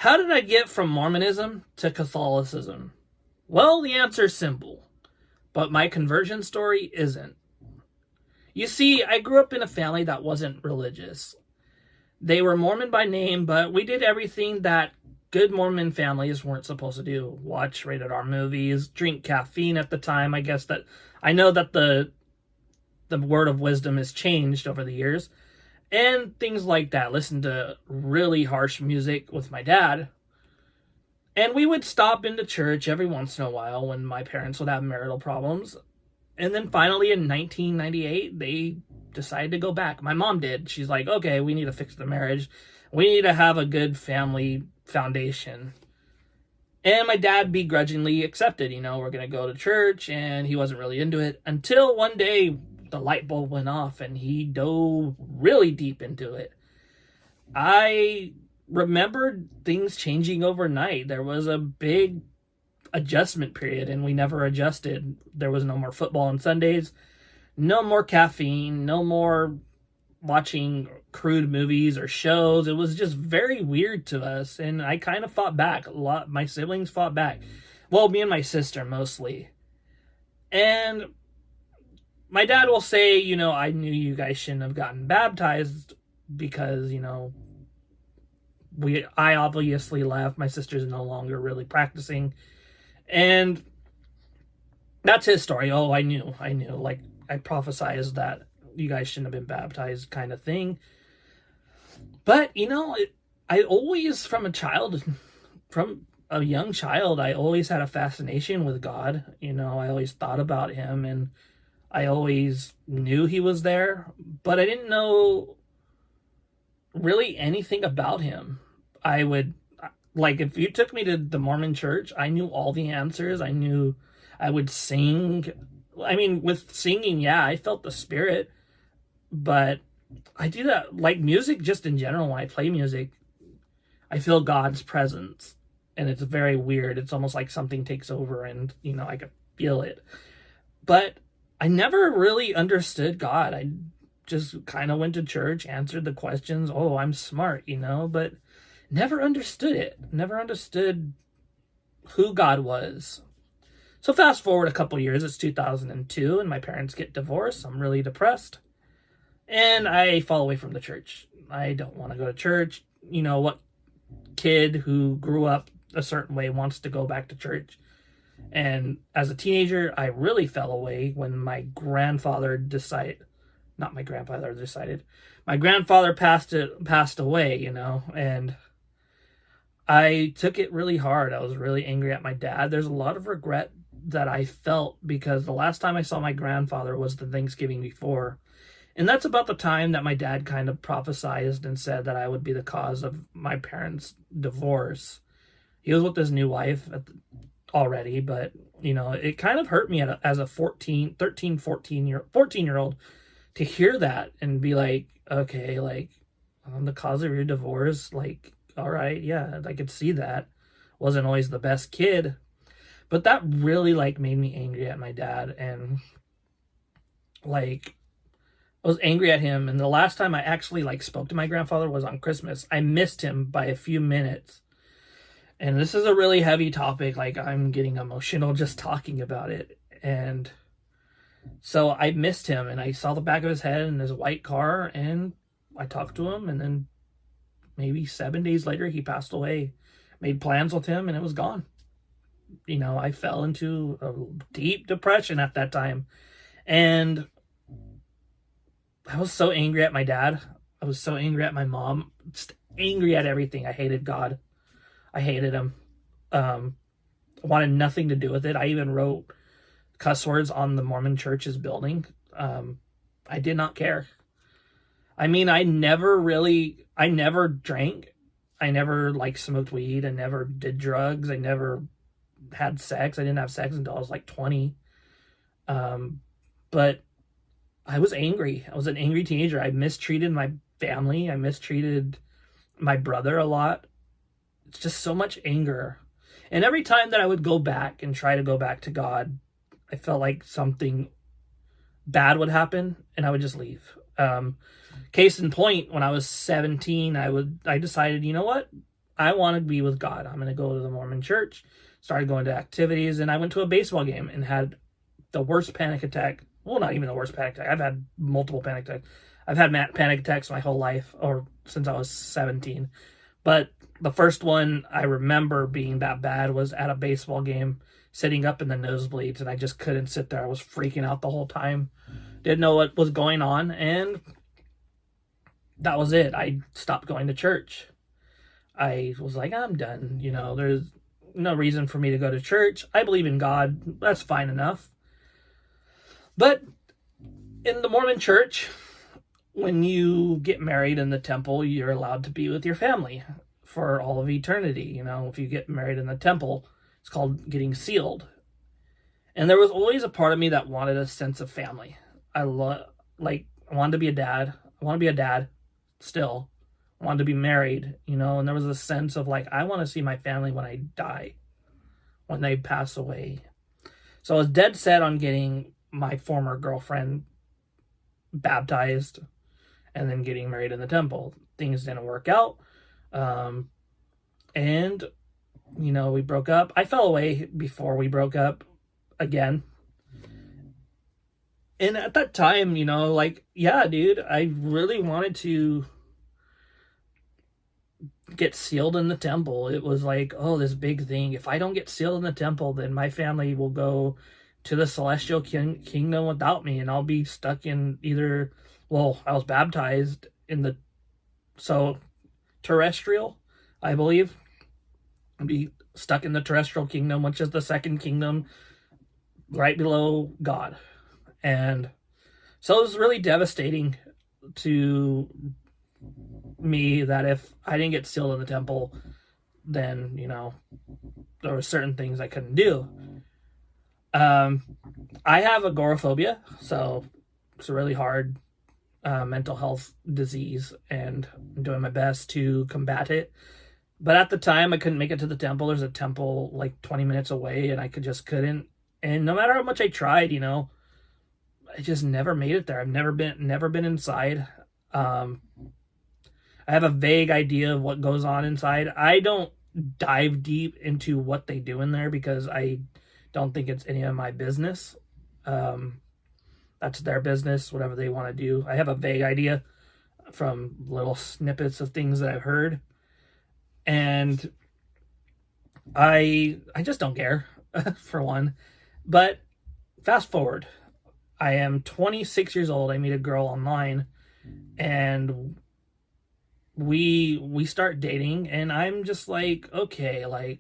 How did I get from Mormonism to Catholicism? Well, the answer is simple, but my conversion story isn't. You see, I grew up in a family that wasn't religious. They were Mormon by name, but we did everything that good Mormon families weren't supposed to do. Watch rated R movies, drink caffeine at the time. I know that the word of wisdom has changed over the years. And things like that. Listen to really harsh music with my dad. And we would stop into church every once in a while when my parents would have marital problems. And then finally in 1998, they decided to go back. My mom did. She's like, okay, we need to fix the marriage. We need to have a good family foundation. And my dad begrudgingly accepted, we're going to go to church. And he wasn't really into it until one day the light bulb went off and he dove really deep into it. I remembered things changing overnight. There was a big adjustment period and we never adjusted. There was no more football on Sundays, no more caffeine, no more watching crude movies or shows. It was just very weird to us, and I kind of fought back a lot. My siblings fought back. Well, me and my sister mostly. And my dad will say, I knew you guys shouldn't have gotten baptized because, I obviously left. My sister's no longer really practicing. And that's his story. Oh, I knew. Like, I prophesied that you guys shouldn't have been baptized kind of thing. But, I always, from a young child, I always had a fascination with God. I always thought about him and I always knew he was there, but I didn't know really anything about him. If you took me to the Mormon church, I knew all the answers. I knew I would sing. I mean, with singing, yeah, I felt the spirit, but I do that, like music just in general. When I play music, I feel God's presence, and it's very weird. It's almost like something takes over and, I can feel it. But I never really understood God. I just kind of went to church, answered the questions. Oh, I'm smart, but never understood it. Never understood who God was. So fast forward a couple years, it's 2002, and my parents get divorced. I'm really depressed. And I fall away from the church. I don't want to go to church. What kid who grew up a certain way wants to go back to church? And as a teenager, I really fell away when my grandfather passed away, and I took it really hard. I was really angry at my dad. There's a lot of regret that I felt because the last time I saw my grandfather was the Thanksgiving before. And that's about the time that my dad kind of prophesized and said that I would be the cause of my parents' divorce. He was with his new wife already, but, it kind of hurt me as a 14-year-old to hear that and be like, okay, like, I'm the cause of your divorce. Like, all right, yeah, I could see that. Wasn't always the best kid. But that really, made me angry at my dad. And, I was angry at him. And the last time I actually, spoke to my grandfather was on Christmas. I missed him by a few minutes. And this is a really heavy topic. I'm getting emotional just talking about it. And so I missed him. And I saw the back of his head in his white car. And I talked to him. And then maybe 7 days later, he passed away. Made plans with him. And it was gone. I fell into a deep depression at that time. And I was so angry at my dad. I was so angry at my mom. Just angry at everything. I hated God. I hated him. I wanted nothing to do with it. I even wrote cuss words on the Mormon church's building. I did not care. I mean, I never drank. I never smoked weed. I never did drugs. I never had sex. I didn't have sex until I was 20. But I was angry. I was an angry teenager. I mistreated my family. I mistreated my brother a lot. It's just so much anger. And every time that I would go back and try to go back to God, I felt like something bad would happen and I would just leave. Case in point, when I was 17, I decided, you know what? I want to be with God. I'm going to go to the Mormon church. Started going to activities, and I went to a baseball game and had the worst panic attack. Well, not even the worst panic attack. I've had multiple panic attacks. I've had panic attacks my whole life, or since I was 17. But the first one I remember being that bad was at a baseball game, sitting up in the nosebleeds, and I just couldn't sit there. I was freaking out the whole time. Didn't know what was going on, and that was it. I stopped going to church. I was like, I'm done. There's no reason for me to go to church. I believe in God. That's fine enough. But in the Mormon church, when you get married in the temple, you're allowed to be with your family for all of eternity. If you get married in the temple, it's called getting sealed. And there was always a part of me that wanted a sense of family. I wanted to be a dad. I want to be a dad still. I wanted to be married, and there was a sense of I want to see my family when I die, when they pass away. So I was dead set on getting my former girlfriend baptized and then getting married in the temple. Things didn't work out. And, we broke up. I fell away before we broke up again. And at that time, yeah, dude, I really wanted to get sealed in the temple. It was this big thing. If I don't get sealed in the temple, then my family will go to the celestial kingdom without me, and I'll be stuck in I was baptized in the terrestrial, I believe. I'd be stuck in the terrestrial kingdom, which is the second kingdom right below God. And so it was really devastating to me that if I didn't get sealed in the temple, then, there were certain things I couldn't do. I have agoraphobia, so it's a really hard mental health disease, and I'm doing my best to combat it. But at the time, I couldn't make it to the temple. There's a temple 20 minutes away, and I couldn't. And no matter how much I tried, I just never made it there. I've never been inside. I have a vague idea of what goes on inside. I don't dive deep into what they do in there because I don't think it's any of my business. That's their business, whatever they want to do. I have a vague idea from little snippets of things that I've heard. And I just don't care, for one. But fast forward. I am 26 years old. I meet a girl online, and we start dating, and I'm just okay,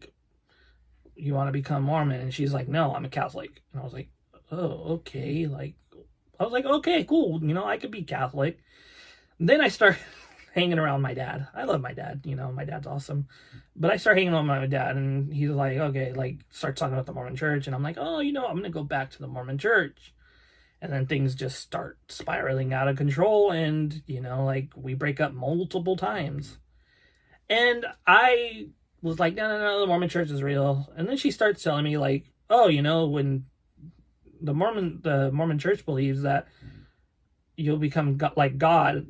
you want to become Mormon? And she's like, no, I'm a Catholic. And I was like, oh, okay. I was like, okay, cool. I could be Catholic. And then I start hanging around my dad. I love my dad. My dad's awesome. But I start hanging around with my dad, and he's like, okay, starts talking about the Mormon church. And I'm like, oh, I'm going to go back to the Mormon church. And then things just start spiraling out of control, and, we break up multiple times. And I was like, no, the Mormon church is real. And then she starts telling me, when the Mormon church believes that you'll become like God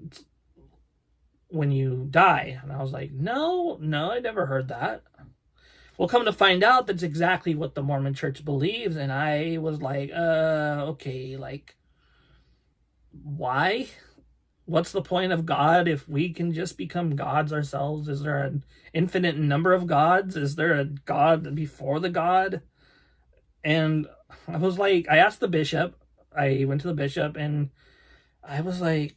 when you die. And I was like, no, I never heard that. Well, come to find out, that's exactly what the Mormon church believes. And I was like, okay, why? What's the point of God if we can just become gods ourselves? Is there an infinite number of gods? Is there a God before the God? And I was like, I asked the bishop. I went to the bishop, and I was like,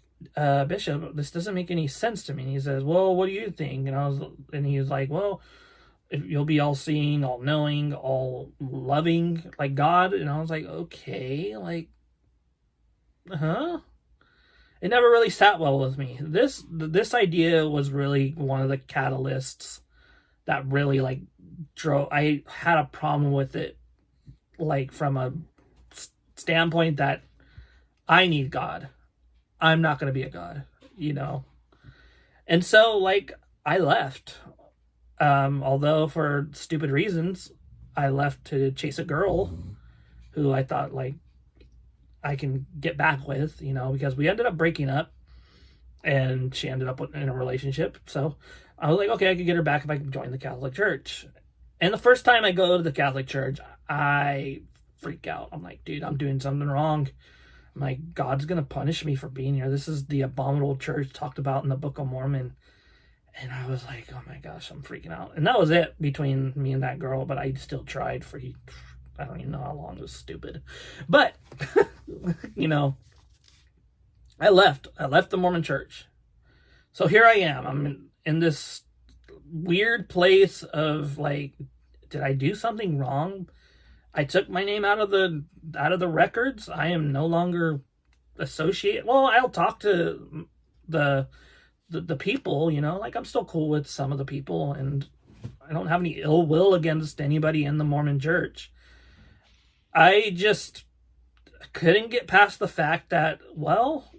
Bishop, this doesn't make any sense to me. And he says, well, what do you think? And he was like, well, if you'll be all seeing, all knowing, all loving like God. And I was like, okay, it never really sat well with me. This idea was really one of the catalysts that really drove. I had a problem with it, from a standpoint that I need God. I'm not going to be a God, And so I left. Although for stupid reasons, I left to chase a girl who I thought I can get back with, because we ended up breaking up, and she ended up in a relationship. So I was like, okay, I could get her back if I could join the Catholic Church. And the first time I go to the Catholic Church, I freak out. I'm like, dude, I'm doing something wrong. I'm like, God's going to punish me for being here. This is the abominable church talked about in the Book of Mormon. And I was like, oh my gosh, I'm freaking out. And that was it between me and that girl, but I still tried for, I don't even know how long. It was stupid. But, I left the Mormon church. So here I am. I'm in this weird place of like, did I do something wrong? I took my name out of the records. I am no longer associated. Well, I'll talk to the people, like I'm still cool with some of the people, and I don't have any ill will against anybody in the Mormon church. I just couldn't get past the fact that, well,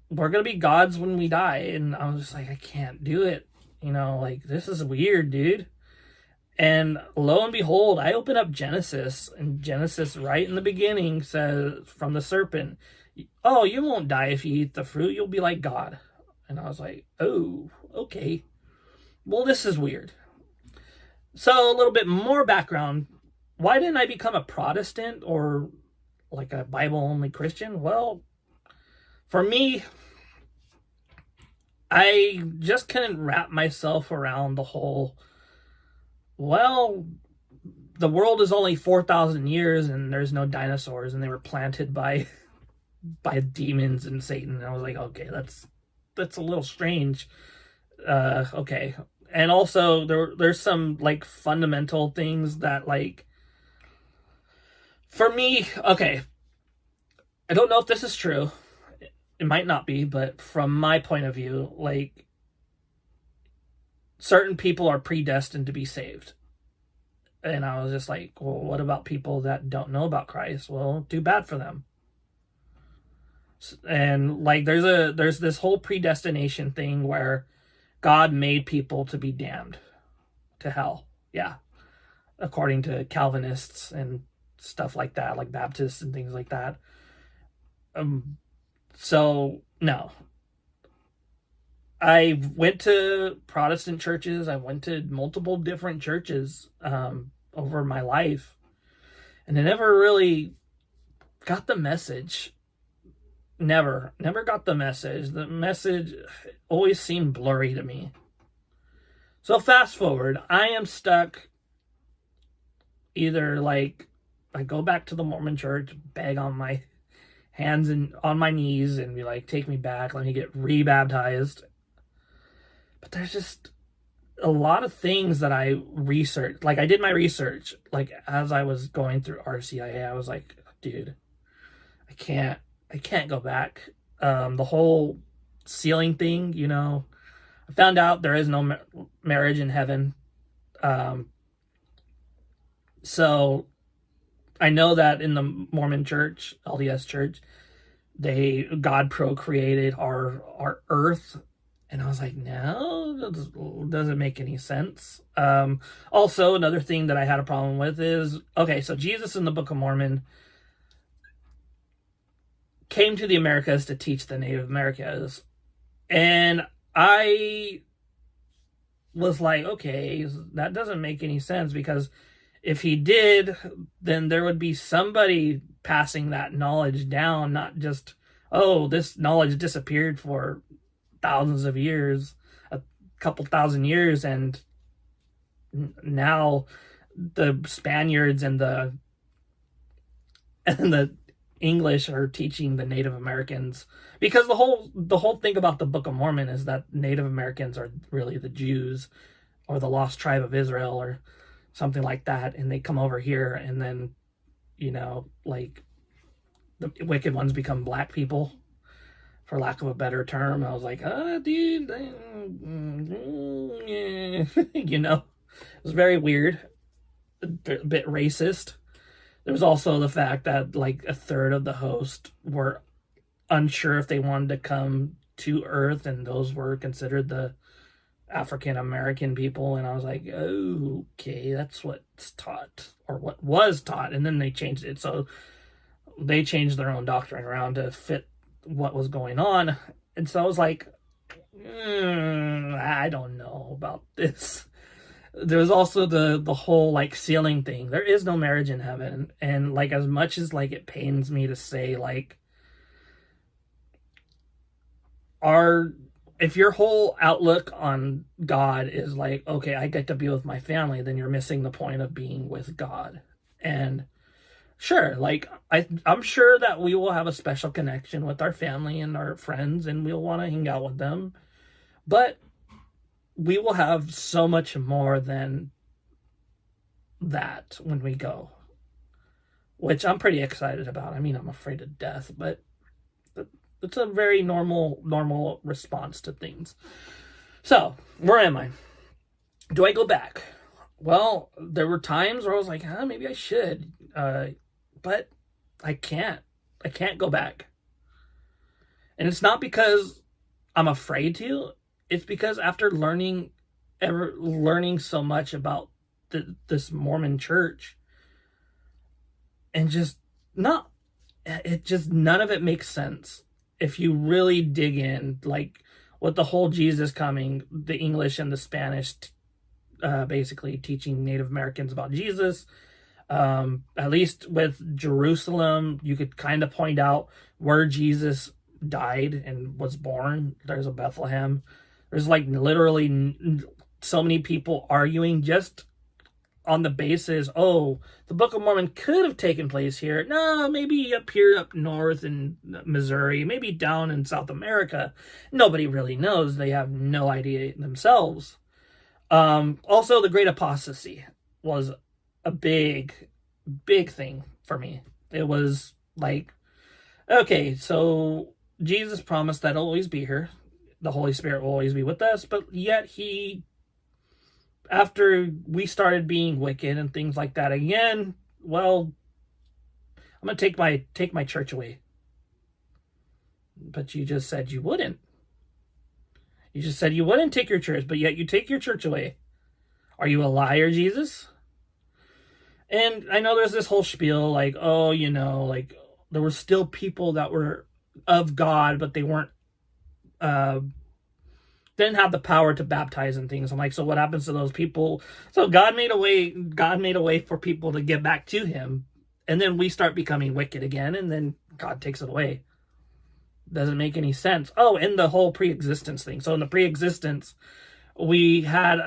we're going to be gods when we die. And I was just like, I can't do it. Like, this is weird, dude. And lo and behold, I open up Genesis, and Genesis right in the beginning says, from the serpent, oh, you won't die if you eat the fruit. You'll be like God. And I was like, oh, okay. Well, this is weird. So a little bit more background. Why didn't I become a Protestant or like a Bible-only Christian? Well, for me, I just couldn't wrap myself around the whole, well, the world is only 4,000 years and there's no dinosaurs and they were planted by demons and Satan. And I was like, okay, that's a little strange. Okay. And also there's some like fundamental things that, like, for me, okay, I don't know if this is true. It might not be, but from my point of view, like, certain people are predestined to be saved. And I was just like, well, what about people that don't know about Christ? Well, too bad for them. And like, there's this whole predestination thing where God made people to be damned to hell. Yeah. According to Calvinists and stuff like that, like Baptists and things like that. So no, I went to Protestant churches. I went to multiple different churches, over my life, and I never really got the message. Never got the message. The message always seemed blurry to me. So fast forward, I am stuck. Either like I go back to the Mormon church, beg on my hands and on my knees and be like, take me back, let me get rebaptized. But there's just a lot of things that I researched. Like, I did my research, like, as I was going through RCIA. I was like, dude, I can't go back. The whole sealing thing, I found out there is no marriage in heaven. So I know that in the Mormon church, LDS Church, God procreated our earth. And I was like, no, that doesn't make any sense. Also, another thing that I had a problem with is, okay, so Jesus in the Book of Mormon came to the Americas to teach the Native Americans. And I was like, okay, that doesn't make any sense, because if he did, then there would be somebody passing that knowledge down, not just, oh, this knowledge disappeared for thousands of years, a couple thousand years, and now the Spaniards and the English are teaching the Native Americans, because the whole thing about the Book of Mormon is that Native Americans are really the Jews or the lost tribe of Israel or something like that, and they come over here, and then like the wicked ones become black people, for lack of a better term. I was like, dude, it was very weird, a bit racist. There was also the fact that like a third of the host were unsure if they wanted to come to Earth, and those were considered the African American people. And I was like, oh, okay, that's what's taught, or what was taught. And then they changed it. So they changed their own doctrine around to fit what was going on. And so I was like, I don't know about this. There's also the whole like sealing thing. There is no marriage in heaven, and like as much as like it pains me to say like our if your whole outlook on God is like, okay, I get to be with my family, then you're missing the point of being with God. And sure, like I'm sure that we will have a special connection with our family and our friends, and we'll want to hang out with them. But we will have so much more than that when we go, which I'm pretty excited about. I mean, I'm afraid of death, but it's a very normal response to things. So, where am I? Do I go back? Well, there were times where I was like, maybe I should, but I can't. I can't go back. And it's not because I'm afraid to. It's because after learning so much about this Mormon church, and none of it makes sense if you really dig in, like with the whole Jesus coming, the English and the Spanish, basically teaching Native Americans about Jesus. At least with Jerusalem, you could kind of point out where Jesus died and was born. There's a Bethlehem. There's like literally so many people arguing just on the basis, the Book of Mormon could have taken place here. No, maybe up here, up north in Missouri, maybe down in South America. Nobody really knows. They have no idea themselves. Also, the Great Apostasy was a big thing for me. It was like, okay, so Jesus promised that he'll always be here. The Holy Spirit will always be with us, but yet after we started being wicked and things like that again, well, I'm going to take my church away. But you just said you wouldn't. You just said you wouldn't take your church, but yet you take your church away. Are you a liar, Jesus? And I know there's this whole spiel like, like there were still people that were of God, but they weren't, didn't have the power to baptize and things. I'm like, so what happens to those people? So God made a way for people to get back to him. And then we start becoming wicked again, and then God takes it away. Doesn't make any sense. Oh, and the whole pre-existence thing. So in the pre-existence, we had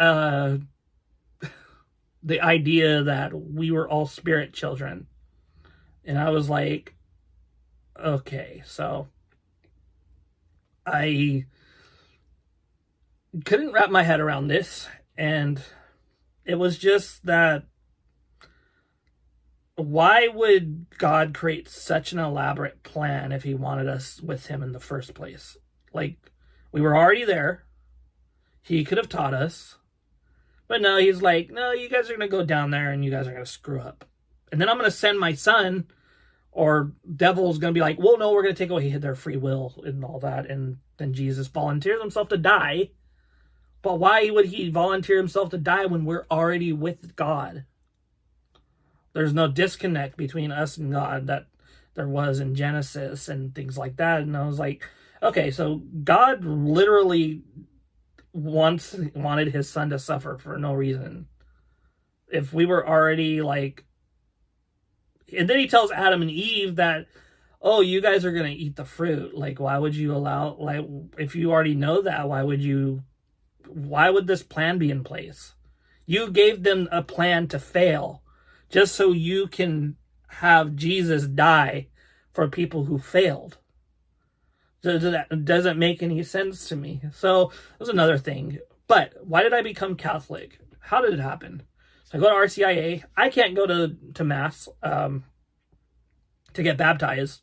the idea that we were all spirit children. And I was like, okay, so I couldn't wrap my head around this. And it was just that, why would God create such an elaborate plan if he wanted us with him in the first place? Like, we were already there. He could have taught us. But no, he's like, no, you guys are going to go down there and you guys are going to screw up. And then I'm going to send my son, or devil's going to be like, well, no, we're going to take away their free will and all that. And then Jesus volunteers himself to die. But why would he volunteer himself to die when we're already with God? There's no disconnect between us and God that there was in Genesis and things like that. And I was like, okay, so God literally wanted his son to suffer for no reason. If we were already like, and then he tells Adam and Eve that, oh, you guys are going to eat the fruit. Like, why would you allow, like, if you already know that, why would this plan be in place? You gave them a plan to fail just so you can have Jesus die for people who failed. So that doesn't make any sense to me. So that was another thing. But why did I become Catholic? How did it happen? So I go to RCIA. I can't go to Mass to get baptized.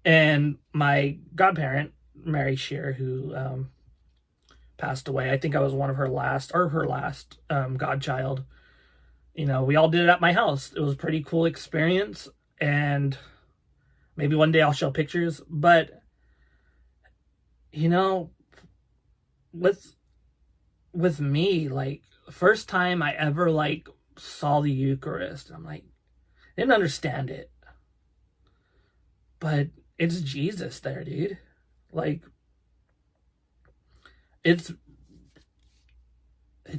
And my godparent, Mary Shear, who passed away, I think I was one of her last godchild. We all did it at my house. It was a pretty cool experience. And maybe one day I'll show pictures. But, with me, like, first time I ever, like, saw the Eucharist, I'm like, I didn't understand it. But it's Jesus there, dude. Like, it's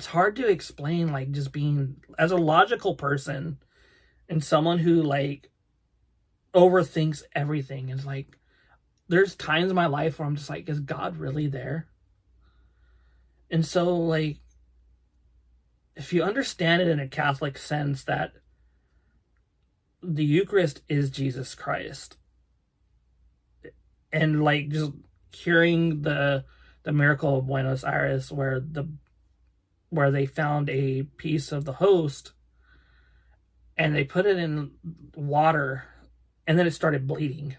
hard to explain, like, just being, as a logical person and someone who, like, overthinks everything. It's like, there's times in my life where I'm just like, is God really there? And so, like, if you understand it in a Catholic sense that the Eucharist is Jesus Christ, and, like, just hearing the miracle of Buenos Aires where they found a piece of the host and they put it in water and then it started bleeding.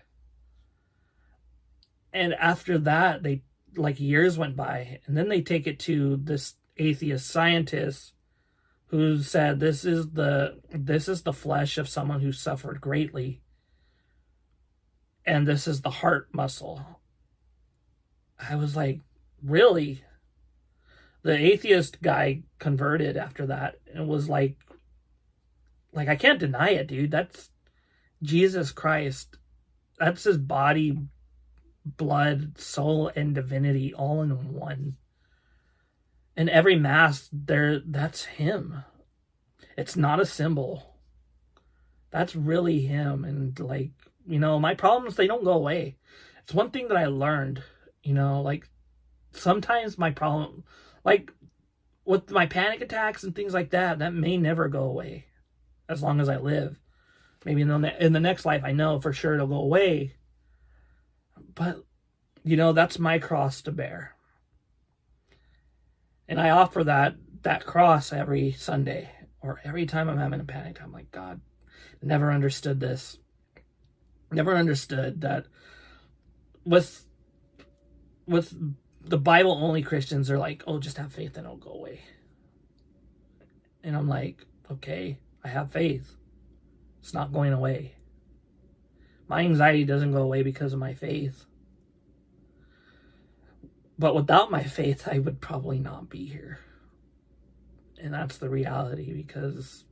And after that, they, like, years went by, and then they take it to this atheist scientist who said, this is the flesh of someone who suffered greatly, and this is the heart muscle. I was like, really? The atheist guy converted after that and was like, I can't deny it, dude. That's Jesus Christ. That's his body, blood, soul, and divinity all in one. And every mass there, that's him. It's not a symbol. That's really him. And, like, you know, my problems, they don't go away. It's one thing that I learned, you know, like, sometimes my problem, like, with my panic attacks and things like that, that may never go away as long as I live. Maybe in the next life, I know for sure it'll go away. But, you know, that's my cross to bear. And I offer that cross every Sunday, or every time I'm having a panic. I'm like, God, never understood this. Never understood that with the Bible-only Christians are like, oh, just have faith and it'll go away. And I'm like, okay, I have faith. It's not going away. My anxiety doesn't go away because of my faith. But without my faith, I would probably not be here. And that's the reality, because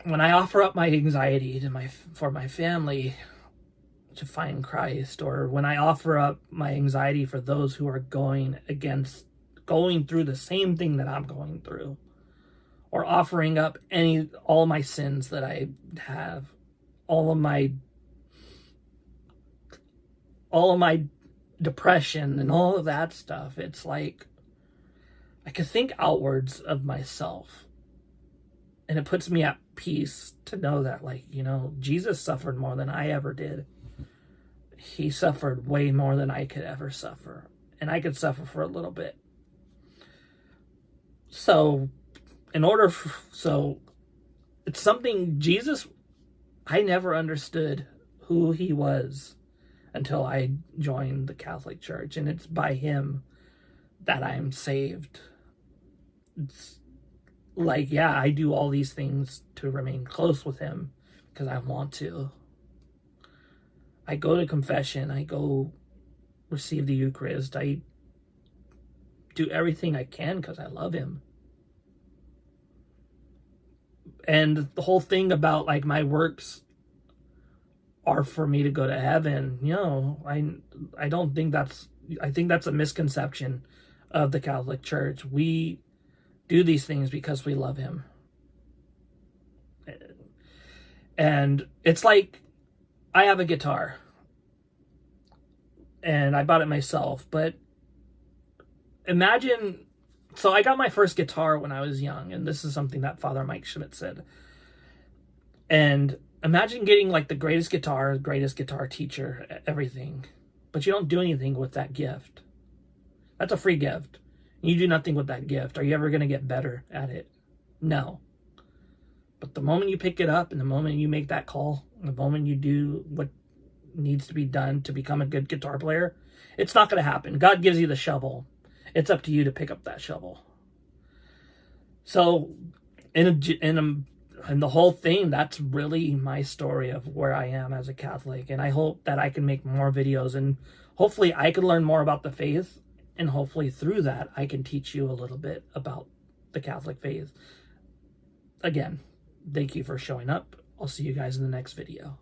when I offer up my anxiety for my family to find Christ, or when I offer up my anxiety for those who are going through the same thing that I'm going through, or offering up all my sins that I have, all of my depression and all of that stuff, it's like I can think outwards of myself, and it puts me at peace to know that, like, you know, Jesus suffered more than I ever did. He suffered way more than I could ever suffer, and I could suffer for a little bit. So it's something Jesus, I never understood who he was until I joined the Catholic Church, and it's by him that I'm saved. It's like, yeah, I do all these things to remain close with him because I want to. I go to confession, I go receive the Eucharist, I do everything I can because I love him. And the whole thing about, like, my works are for me to go to heaven, you know, I don't think I think that's a misconception of the Catholic Church. We do these things because we love him. And it's like, I have a guitar and I bought it myself, but imagine, so I got my first guitar when I was young, and this is something that Father Mike Schmidt said. And imagine getting, like, the greatest guitar teacher, everything, but you don't do anything with that gift. That's a free gift. You do nothing with that gift. Are you ever going to get better at it? No. But the moment you pick it up, and the moment you make that call, and the moment you do what needs to be done to become a good guitar player, it's not going to happen. God gives you the shovel. It's up to you to pick up that shovel. So, in the whole thing, that's really my story of where I am as a Catholic. And I hope that I can make more videos, and hopefully I can learn more about the faith. And hopefully through that, I can teach you a little bit about the Catholic faith. Again, thank you for showing up. I'll see you guys in the next video.